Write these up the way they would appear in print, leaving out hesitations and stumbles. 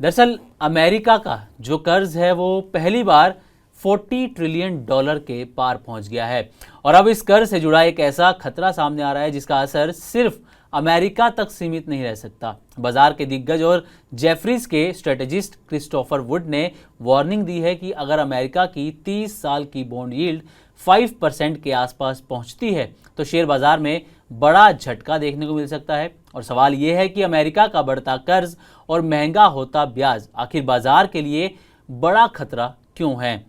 दरअसल अमेरिका का जो कर्ज है वो पहली बार $40 ट्रिलियन के पार पहुंच गया है और अब इस कर्ज से जुड़ा एक ऐसा खतरा सामने आ रहा है जिसका असर सिर्फ अमेरिका तक सीमित नहीं रह सकता। बाजार के दिग्गज और जेफरीज के स्ट्रेटेजिस्ट क्रिस्टोफर वुड ने वार्निंग दी है कि अगर अमेरिका की 30 साल की बॉन्ड यील्ड 5% के आसपास पहुंचती है तो शेयर बाजार में बड़ा झटका देखने को मिल सकता है। और सवाल यह है कि अमेरिका का बढ़ता कर्ज और महंगा होता ब्याज आखिर बाजार के लिए बड़ा खतरा क्यों है,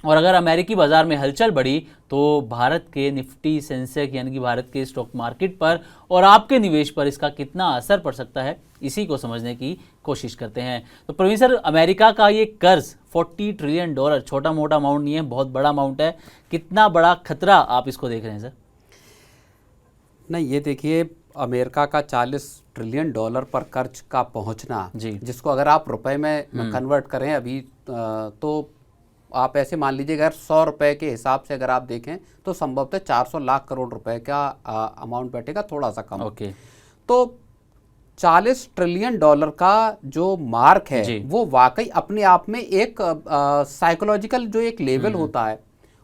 और अगर अमेरिकी बाजार में हलचल बढ़ी तो भारत के निफ्टी सेंसेक्स यानी कि भारत के स्टॉक मार्केट पर और आपके निवेश पर इसका कितना असर पड़ सकता है, इसी को समझने की कोशिश करते हैं। तो प्रवीण सर, अमेरिका का ये कर्ज $40 ट्रिलियन छोटा मोटा अमाउंट नहीं है, बहुत बड़ा अमाउंट है। कितना बड़ा खतरा आप इसको देख रहे हैं सर? नहीं, ये देखिए, अमेरिका का $40 ट्रिलियन पर कर्ज का पहुंचना, जिसको अगर आप रुपए में कन्वर्ट करें अभी तो आप ऐसे मान लीजिए अगर 100 रुपए के हिसाब से अगर आप देखें तो संभवतः 400 लाख करोड़ रुपए का अमाउंट बैठेगा, थोड़ा सा कम। तो $40 ट्रिलियन का जो मार्क है वो वाकई अपने आप में एक साइकोलॉजिकल जो एक लेवल होता है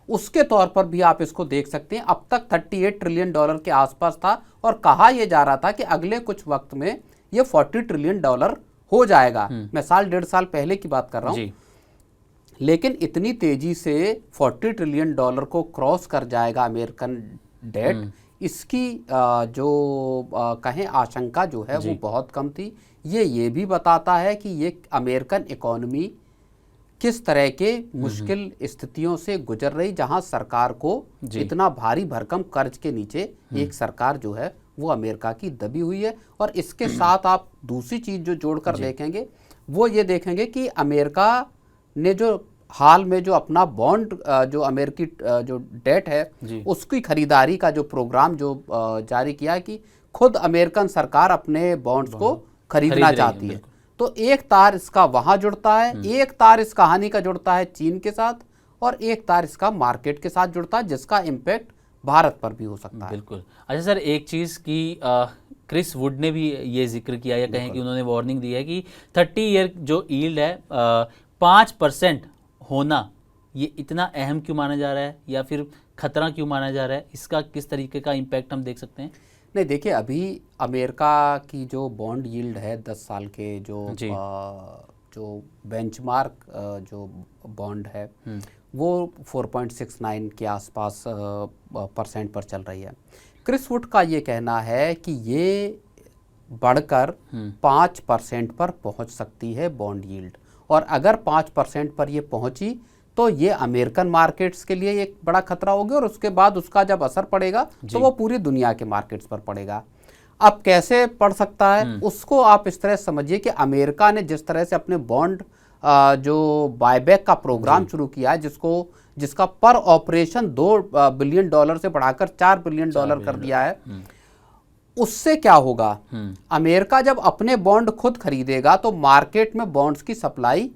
उसके तौर पर भी आप इसको देख सकते हैं। अब तक $38 ट्रिलियन के आसपास था और कहा यह जा रहा था कि अगले कुछ वक्त में ये $40 ट्रिलियन हो जाएगा। मैं साल डेढ़ साल पहले की बात कर रहा हूं, लेकिन इतनी तेजी से $40 ट्रिलियन को क्रॉस कर जाएगा अमेरिकन डेट, इसकी जो कहें आशंका जो है वो बहुत कम थी। ये भी बताता है कि ये अमेरिकन इकोनॉमी किस तरह के मुश्किल स्थितियों से गुजर रही, जहां सरकार को इतना भारी भरकम कर्ज के नीचे एक सरकार जो है वो अमेरिका की दबी हुई है। और इसके साथ आप दूसरी चीज जो जोड़कर देखेंगे वो ये देखेंगे कि अमेरिका ने जो हाल में जो अपना बॉन्ड जो अमेरिकी जो डेट है उसकी खरीदारी का जो प्रोग्राम जो जारी किया है कि खुद अमेरिकन सरकार अपने बॉन्ड्स को खरीदना चाहती है। तो एक तार इसका वहां जुड़ता है, एक तार इस कहानी का जुड़ता है चीन के साथ, और एक तार इसका मार्केट के साथ जुड़ता है जिसका इम्पैक्ट भारत पर भी हो सकता है। बिल्कुल। अच्छा सर, एक चीज़ की क्रिस वुड ने भी ये जिक्र किया या कहें कि उन्होंने वार्निंग दी है कि 30 ईयर जो यील्ड है 5% होना ये इतना अहम क्यों माना जा रहा है या फिर खतरा क्यों माना जा रहा है, इसका किस तरीके का इम्पैक्ट हम देख सकते हैं? नहीं, देखिए, अभी अमेरिका की जो बॉन्ड यील्ड है 10 साल के जो बेंचमार्क जो बॉन्ड है वो 4.69 के आसपास परसेंट पर चल रही है। क्रिस वुड का ये कहना है कि ये बढ़कर 5% पर पहुंच सकती है बॉन्ड यील्ड, और अगर 5% पर ये पहुंची तो ये अमेरिकन मार्केट्स के लिए एक बड़ा खतरा होगा, और उसके बाद उसका जब असर पड़ेगा तो वो पूरी दुनिया के मार्केट्स पर पड़ेगा। अब कैसे पड़ सकता है उसको आप इस तरह समझिए कि अमेरिका ने जिस तरह से अपने बॉन्ड जो बायबैक का प्रोग्राम शुरू किया है, जिसका पर ऑपरेशन $2 बिलियन से बढ़ाकर $4 बिलियन कर दिया है, उससे क्या होगा? अमेरिका जब अपने बॉन्ड खुद खरीदेगा तो मार्केट में बॉन्ड्स की सप्लाई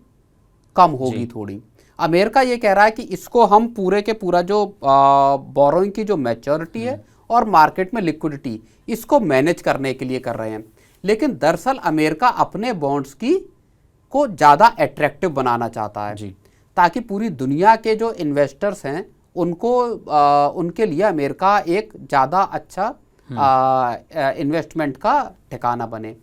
कम होगी थोड़ी। अमेरिका ये कह रहा है कि इसको हम पूरे के पूरा जो बोरोइंग की जो मैच्योरिटी है और मार्केट में लिक्विडिटी, इसको मैनेज करने के लिए कर रहे हैं। लेकिन दरअसल अमेरिका अपने बॉन्ड्स को ज़्यादा अट्रैक्टिव बनाना चाहता है ताकि पूरी दुनिया के जो इन्वेस्टर्स हैं उनके लिए अमेरिका एक ज़्यादा अच्छा इन्वेस्टमेंट का ठिकाना बने।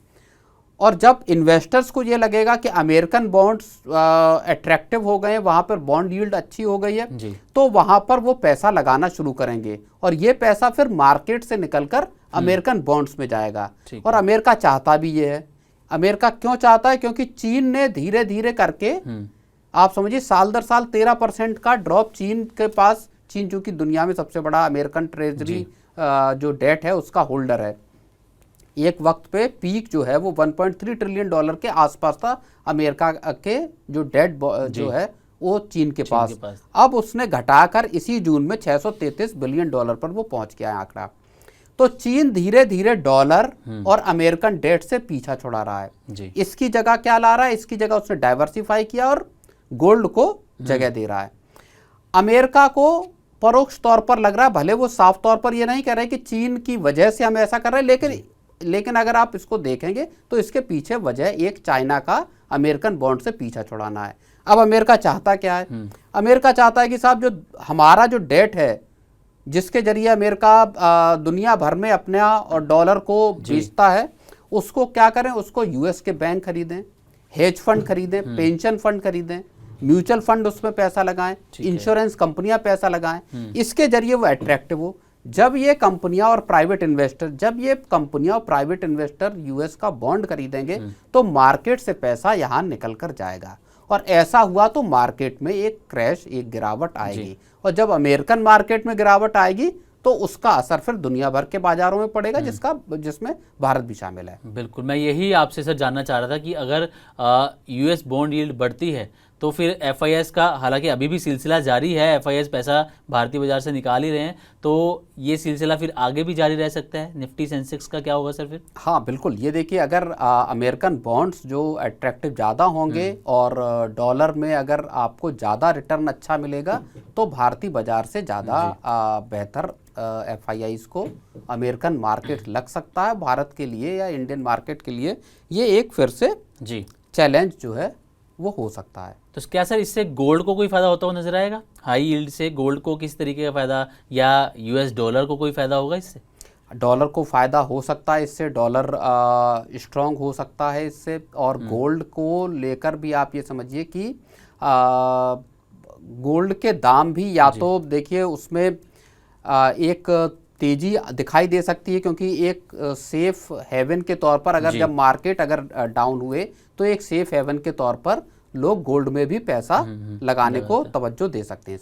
और जब इन्वेस्टर्स को ये लगेगा कि अमेरिकन बॉन्ड्स अट्रैक्टिव हो गए, वहाँ पर बॉन्ड यील्ड अच्छी हो गई है, तो वहाँ पर वो पैसा लगाना शुरू करेंगे और ये पैसा फिर मार्केट से निकलकर अमेरिकन बॉन्ड्स में जाएगा। और अमेरिका चाहता भी ये है। अमेरिका क्यों चाहता है? क्योंकि चीन ने धीरे धीरे करके आप समझिए साल दर साल 13% का ड्रॉप चीन के पास, चीन जो कि दुनिया में सबसे बड़ा अमेरिकन ट्रेजरी जो डेट है उसका होल्डर है, एक वक्त पे पीक जो है वो $1.3 ट्रिलियन के आसपास था अमेरिका के जो डेट जो है वो चीन के पास। अब उसने घटाकर इसी जून में $633 बिलियन पर वो पहुंच गया है आंकड़ा। तो चीन धीरे धीरे डॉलर और अमेरिकन डेट से पीछा छुड़ा रहा है। इसकी जगह क्या ला रहा है? इसकी जगह उसने डाइवर्सिफाई किया और गोल्ड को जगह दे रहा है। अमेरिका को परोक्ष तौर पर लग रहा है, भले वो साफ तौर पर ये नहीं कह रहे कि चीन की वजह से हम ऐसा कर रहे हैं, लेकिन लेकिन अगर आप इसको देखेंगे तो इसके पीछे वजह एक चाइना का अमेरिकन बॉन्ड से पीछा छुड़ाना है। अब अमेरिका चाहता क्या है? अमेरिका चाहता है कि साहब जो हमारा जो डेट है, जिसके जरिए अमेरिका दुनिया भर में अपने और डॉलर को बेचता है, उसको क्या करें? उसको यूएस के बैंक खरीदें, हेज फंड खरीदें, पेंशन फंड खरीदें, म्यूचुअल फंड उसमें पैसा लगाएं, इंश्योरेंस कंपनियां पैसा लगाएं, इसके जरिए वो अट्रैक्टिव हो। जब ये कंपनियां और प्राइवेट इन्वेस्टर यूएस का बॉन्ड खरीदेंगे तो मार्केट से पैसा यहां निकल कर जाएगा, और ऐसा हुआ तो मार्केट में एक क्रैश, एक गिरावट आएगी, और जब अमेरिकन मार्केट में गिरावट आएगी तो उसका असर फिर दुनिया भर के बाजारों में पड़ेगा, जिसमें भारत भी शामिल है। बिल्कुल, मैं यही आपसे सर जानना चाह रहा था कि अगर यूएस बॉन्ड यील्ड बढ़ती है तो फिर एफआईएस का, हालांकि अभी भी सिलसिला जारी है, एफआईएस पैसा भारतीय बाजार से निकाल ही रहे हैं, तो ये सिलसिला फिर आगे भी जारी रह सकता है। निफ्टी सेंसेक्स का क्या होगा सर फिर? हाँ बिल्कुल, ये देखिए, अगर अमेरिकन बॉन्ड्स जो अट्रैक्टिव ज़्यादा होंगे और डॉलर में अगर आपको ज़्यादा रिटर्न अच्छा मिलेगा तो भारतीय बाजार से ज़्यादा बेहतर एफआईआईस को अमेरिकन मार्केट लग सकता है। भारत के लिए या इंडियन मार्केट के लिए ये एक फिर से चैलेंज जो है वो हो सकता है। तो क्या सर इससे गोल्ड को कोई फायदा होता हुआ नजर आएगा? हाई यील्ड से गोल्ड को किस तरीके का फायदा, या यूएस डॉलर को कोई फायदा होगा इससे? डॉलर को फायदा हो सकता है इससे, डॉलर स्ट्रांग हो सकता है इससे, और गोल्ड को लेकर भी आप ये समझिए कि गोल्ड के दाम भी या तो देखिए उसमें एक तेजी दिखाई दे सकती है, क्योंकि एक सेफ हेवन के तौर पर अगर जब मार्केट अगर डाउन हुए तो एक सेफ हेवन के तौर पर लोग गोल्ड में भी पैसा लगाने को तवज्जो दे सकते हैं।